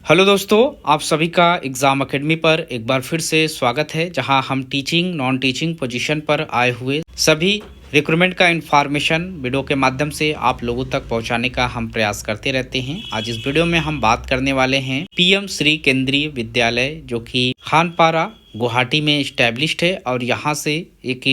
Hello दोस्तों, आप सभी का एग्ज़ाम एकेडमी पर एक बार फिर से स्वागत है, जहां हम टीचिंग नॉन टीचिंग पोजीशन पर आए हुए सभी रिक्रूटमेंट का इन्फॉर्मेशन वीडियो के माध्यम से आप लोगों तक पहुंचाने का हम प्रयास करते रहते हैं। आज इस वीडियो में हम बात करने वाले हैं पीएम श्री केंद्रीय विद्यालय, जो कि खानपारा गुवाहाटी में इस्टेब्लिश्ड है और यहाँ से एक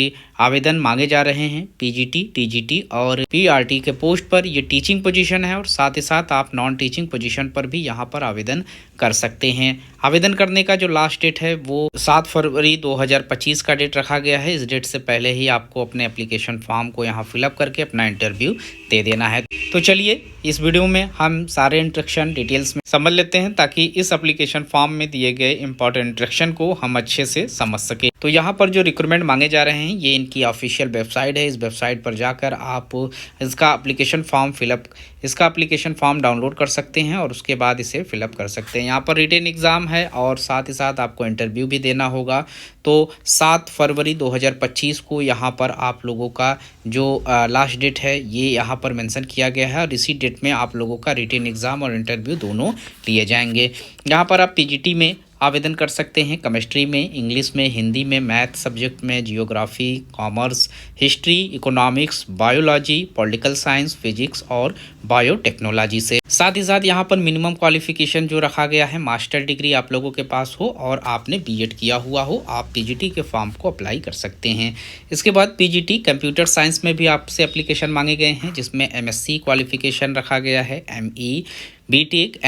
आवेदन मांगे जा रहे हैं पीजीटी, टीजीटी और पीआरटी के पोस्ट पर। ये टीचिंग पोजीशन है और साथ ही साथ आप नॉन टीचिंग पोजीशन पर भी यहाँ पर आवेदन कर सकते हैं। आवेदन करने का जो लास्ट डेट है वो 7 फरवरी 2025 का डेट रखा गया है। इस डेट से पहले ही आपको अपने एप्लीकेशन फॉर्म को यहाँ फिलअप करके अपना इंटरव्यू दे देना है। तो चलिए इस वीडियो में हम सारे इंस्ट्रक्शन डिटेल्स में समझ लेते हैं, ताकि इस एप्लीकेशन फॉर्म में दिए गए इंपॉर्टेंट इंस्ट्रक्शन को हम अच्छे से समझ सके। तो यहाँ पर जो रिक्रूटमेंट मांगे जा रहे हैं, ये इनकी ऑफिशियल वेबसाइट है। इस वेबसाइट पर जाकर आप इसका एप्लीकेशन फॉर्म डाउनलोड कर सकते हैं और उसके बाद इसे फिलअप कर सकते हैं। यहाँ पर रिटन एग्ज़ाम है और साथ ही साथ आपको इंटरव्यू भी देना होगा। तो 7 फरवरी 2025 को यहाँ पर आप लोगों का जो लास्ट डेट है ये यहाँ पर मेंशन किया गया है और इसी डेट में आप लोगों का रिटन एग्ज़ाम और इंटरव्यू दोनों लिए जाएंगे। यहाँ पर आप पीजीटी में आवेदन कर सकते हैं, केमिस्ट्री में, इंग्लिश में, हिंदी में, मैथ सब्जेक्ट में, geography, commerce, history, economics, biology, political science, physics और बायोटेक्नोलॉजी से। साथ ही साथ यहाँ पर मिनिमम क्वालिफिकेशन जो रखा गया है, मास्टर डिग्री आप लोगों के पास हो और आपने बीएड किया हुआ हो, आप पीजीटी के फॉर्म को अप्लाई कर सकते हैं। इसके बाद पीजीटी कंप्यूटर साइंस में भी आपसे एप्लीकेशन मांगे गए हैं, जिसमें एमएससी क्वालिफिकेशन रखा गया है, ME, BTech,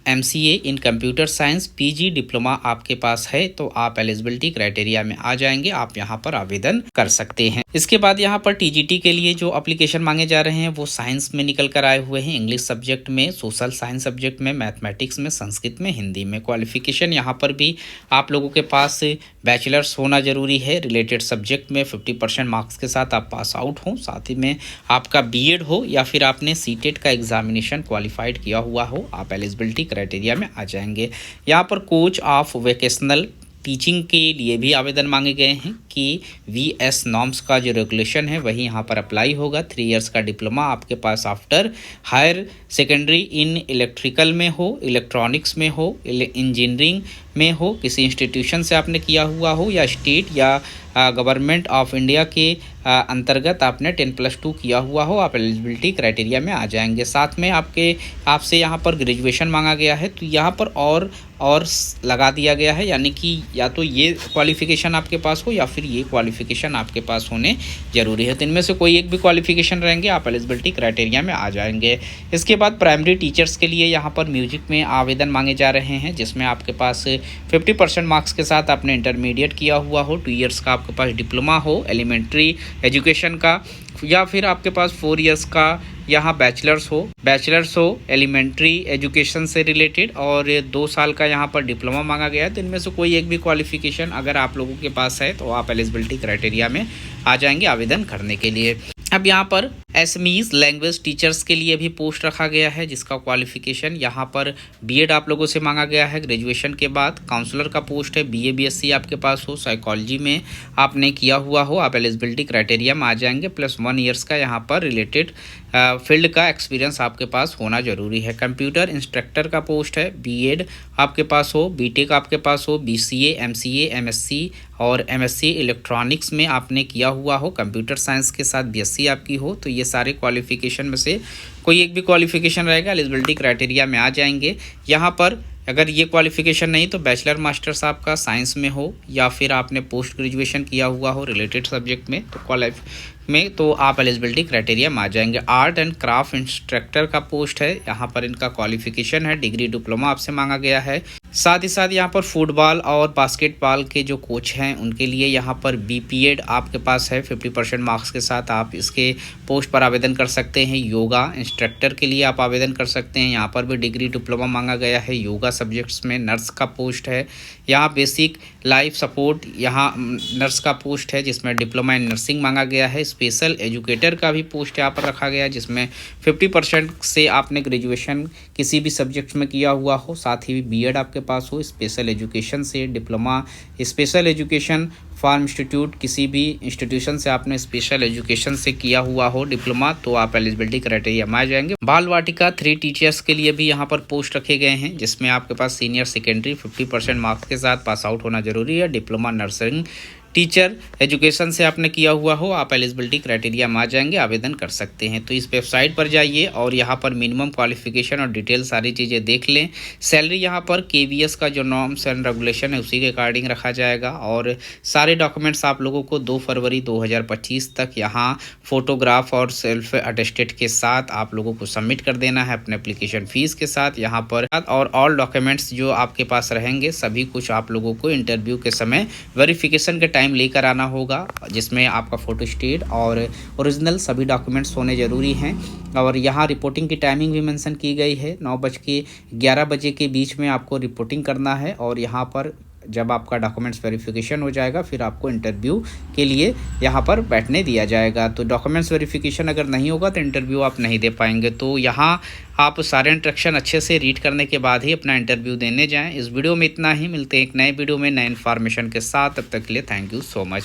MCA in computer science, PG diploma आपके पास है तो आप एलिजिबिलिटी क्राइटेरिया में आ जाएंगे, आप यहां पर आवेदन कर सकते हैं। इसके बाद यहां पर टीजीटी के लिए जो एप्लीकेशन मांगे जा रहे हैं वो साइंस में निकल कर आए हुए हैं, इंग्लिश सब्जेक्ट में, सोशल साइंस सब्जेक्ट में, मैथमेटिक्स में, संस्कृत में, हिंदी में। क्वालिफिकेशन यहाँ पर भी आप लोगों के पास बैचलर्स होना जरूरी है, रिलेटेड सब्जेक्ट में 50% मार्क्स के साथ आप पास आउट हो, साथ ही में आपका बीएड हो या फिर आपने सीटेट का एग्जामिनेशन क्वालिफाइड किया हुआ हो, आप एलिजिबिलिटी क्राइटेरिया में आ जाएंगे। यहाँ पर कोच ऑफ वोकेशनल टीचिंग के लिए भी आवेदन मांगे गए हैं कि वीएस नॉर्म्स का जो रेगुलेशन है वही यहाँ पर अप्लाई होगा। 3 इयर्स का डिप्लोमा आपके पास after higher secondary in electrical में हो, इलेक्ट्रॉनिक्स में हो, इंजीनियरिंग में हो, किसी इंस्टीट्यूशन से आपने किया हुआ हो या स्टेट या गवर्नमेंट ऑफ इंडिया के अंतर्गत आपने 10+2 किया हुआ हो, आप एलिजिबिलिटी क्राइटेरिया में आ जाएंगे। साथ में आपसे यहाँ पर ग्रेजुएशन मांगा गया है, तो यहाँ पर और लगा दिया गया है, यानी कि या तो ये क्वालिफिकेशन आपके पास हो या फिर ये क्वालिफिकेशन आपके पास होने ज़रूरी है। तो इनमें से कोई एक भी क्वालिफिकेशन रहेंगे, आप एलिजिबिलिटी क्राइटेरिया में आ जाएंगे। इसके बाद प्राइमरी टीचर्स के लिए यहाँ पर म्यूजिक में आवेदन मांगे जा रहे हैं, जिसमें आपके पास 50% मार्क्स के साथ आपने इंटरमीडिएट किया हुआ हो, 2 इयर्स का आपके पास डिप्लोमा हो एलिमेंट्री एजुकेशन का, या फिर आपके पास 4 इयर्स का यहाँ बैचलर्स हो एलिमेंट्री एजुकेशन से रिलेटेड, और 2 साल का यहाँ पर डिप्लोमा मांगा गया है। तो इनमें से कोई एक भी क्वालिफिकेशन अगर आप लोगों के पास है तो आप एलिजिबिलिटी क्राइटेरिया में आ जाएंगे आवेदन करने के लिए। अब यहाँ पर एसएमईज लैंग्वेज टीचर्स के लिए भी पोस्ट रखा गया है, जिसका क्वालिफिकेशन यहाँ पर बीएड आप लोगों से मांगा गया है ग्रेजुएशन के बाद। काउंसलर का पोस्ट है, बीए बीएससी आपके पास हो, साइकोलॉजी में आपने किया हुआ हो, आप एलिजिबिलिटी क्राइटेरिया में आ जाएंगे, प्लस 1 इयर्स का यहाँ पर रिलेटेड फील्ड का एक्सपीरियंस आपके पास होना जरूरी है। कंप्यूटर इंस्ट्रक्टर का पोस्ट है, बीएड आपके पास हो, बीटेक आपके पास हो, बीसीए, एमसीए, एमएससी और एमएससी इलेक्ट्रॉनिक्स में आपने किया हुआ हो, कंप्यूटर साइंस के साथ बीएससी आपकी हो, तो ये सारे क्वालिफिकेशन में से कोई एक भी क्वालिफिकेशन रहेगा, एलिजिबिलिटी क्राइटेरिया में आ जाएंगे। यहाँ पर अगर ये क्वालिफिकेशन नहीं तो बैचलर मास्टर्स आपका साइंस में हो या फिर आपने पोस्ट ग्रेजुएशन किया हुआ हो रिलेटेड सब्जेक्ट में तो आप एलिजिबिलिटी क्राइटेरिया में आ जाएंगे। आर्ट एंड क्राफ्ट इंस्ट्रक्टर का पोस्ट है, यहाँ पर इनका क्वालिफिकेशन है, डिग्री डिप्लोमा आपसे मांगा गया है। साथ ही साथ यहाँ पर फुटबॉल और बास्केटबॉल के जो कोच हैं उनके लिए यहाँ पर बीपीएड आपके पास है, 50% मार्क्स के साथ आप इसके पोस्ट पर आवेदन कर सकते हैं। योगा इंस्ट्रक्टर के लिए आप आवेदन कर सकते हैं, यहाँ पर भी डिग्री डिप्लोमा मांगा गया है योगा सब्जेक्ट्स में। नर्स का पोस्ट है, यहाँ बेसिक लाइफ सपोर्ट यहाँ नर्स का पोस्ट है, जिसमें डिप्लोमा इन नर्सिंग मांगा गया है, स्पेशल एजुकेटर का भी पोस्ट यहाँ पर रखा गया, जिसमें 50% से आपने ग्रेजुएशन किसी भी सब्जेक्ट में किया हुआ हो, साथ ही बीएड आपके पास हो, स्पेशल एजुकेशन से diploma special education from institute, किसी भी इंस्टीट्यूशन से आपने स्पेशल एजुकेशन से किया हुआ हो डिप्लोमा, तो आप एलिजिबिलिटी क्राइटेरिया में आ जाएंगे। बाल वाटिका 3 टीचर्स के लिए भी यहाँ पर पोस्ट रखे गए हैं, जिसमें आपके पास सीनियर सेकेंडरी 50% मार्क्स के साथ पास आउट होना जरूरी है। डिप्लोमा नर्सरी टीचर एजुकेशन से आपने किया हुआ हो, आप एलिजिबिलिटी क्राइटेरिया में आ जाएंगे, आवेदन कर सकते हैं। तो इस वेबसाइट पर जाइए और यहाँ पर मिनिमम क्वालिफिकेशन और डिटेल सारी चीज़ें देख लें। सैलरी यहाँ पर केवीएस का जो नॉर्म्स एंड रेगुलेशन है उसी के अकॉर्डिंग रखा जाएगा, और सारे डॉक्यूमेंट्स आप लोगों को 2 फरवरी 2025 तक यहाँ फोटोग्राफ और सेल्फ अटेस्टेड के साथ आप लोगों को सबमिट कर देना है अपने एप्लीकेशन फ़ीस के साथ यहाँ पर। और ऑल डॉक्यूमेंट्स जो आपके पास रहेंगे सभी कुछ आप लोगों को इंटरव्यू के समय वेरिफिकेशन के टाइम लेकर आना होगा, जिसमें आपका फोटो स्टेट और ओरिजिनल सभी डॉक्यूमेंट्स होने ज़रूरी हैं। और यहाँ रिपोर्टिंग की टाइमिंग भी मेंशन की गई है, 9 बज के 11 बजे के बीच में आपको रिपोर्टिंग करना है। और यहाँ पर जब आपका डॉक्यूमेंट्स वेरिफिकेशन हो जाएगा फिर आपको इंटरव्यू के लिए यहाँ पर बैठने दिया जाएगा। तो डॉक्यूमेंट्स वेरिफिकेशन अगर नहीं होगा तो इंटरव्यू आप नहीं दे पाएंगे। तो यहाँ आप सारे इंस्ट्रक्शन अच्छे से रीड करने के बाद ही अपना इंटरव्यू देने जाएं। इस वीडियो में इतना ही, मिलते हैं एक नए वीडियो में नए इन्फॉर्मेशन के साथ, तब तक के लिए थैंक यू सो मच।